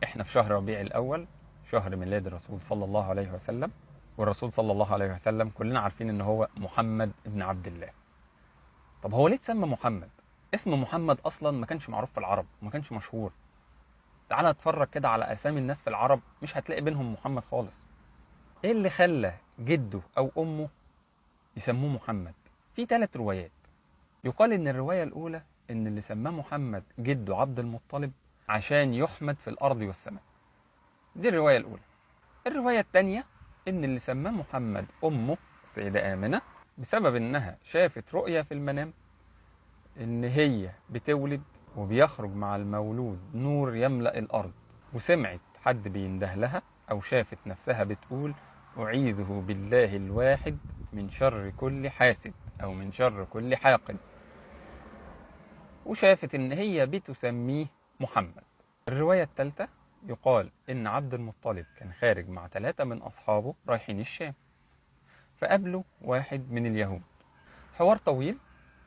احنا في شهر ربيع الأول، شهر ميلاد الرسول صلى الله عليه وسلم. والرسول صلى الله عليه وسلم كلنا عارفين ان هو محمد ابن عبد الله. طب هو ليه اتسمى محمد؟ اسم محمد اصلا ما كانش معروف في العرب وما كانش مشهور. تعال اتفرج كده على اسامي الناس في العرب، مش هتلاقي بينهم محمد خالص. ايه اللي خلى جده او امه يسموه محمد؟ في 3 روايات. يقال ان الرواية الاولى ان اللي سماه محمد جده عبد المطلب عشان يحمد في الارض والسماء. دي الرواية الاولى. الرواية التانية ان اللي سماه محمد امه السيدة آمنة بسبب انها شافت رؤية في المنام ان هي بتولد وبيخرج مع المولود نور يملأ الارض، وسمعت حد بينده لها او شافت نفسها بتقول: اعيذه بالله الواحد من شر كل حاسد او من شر كل حاقد، وشافت ان هي بتسميه محمد. الرواية الثالثة يقال ان عبد المطلب كان خارج مع 3 من اصحابه رايحين الشام، فقابلوا واحد من اليهود. حوار طويل،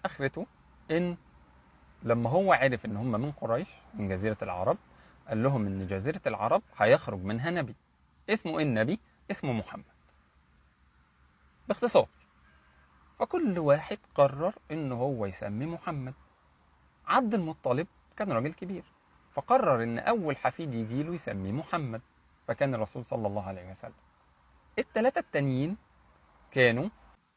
اخرته ان لما هو عرف ان هم من قريش من جزيرة العرب، قال لهم ان جزيرة العرب هيخرج منها نبي. اسمه ايه النبي؟ اسمه محمد، باختصار. فكل واحد قرر ان هو يسمي محمد. عبد المطلب كان راجل كبير، فقرر ان اول حفيد يجيله يسميه محمد، فكان الرسول صلى الله عليه وسلم. ال3 التانيين كانوا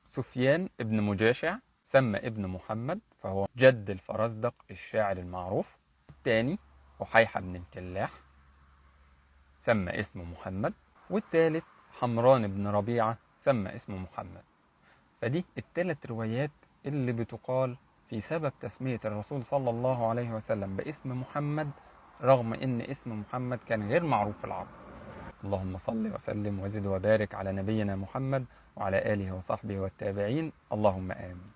سفيان ابن مجاشع، سمى ابن محمد فهو جد الفرزدق الشاعر المعروف. الثاني وحيحة بن الجلاح، سمى اسمه محمد. والثالث حمران بن ربيعة، سمى اسمه محمد. فدي ال3 روايات اللي بتقال في سبب تسمية الرسول صلى الله عليه وسلم باسم محمد، رغم ان اسم محمد كان غير معروف في العرب. اللهم صل وسلم وزد وبارك على نبينا محمد وعلى آله وصحبه والتابعين، اللهم آمين.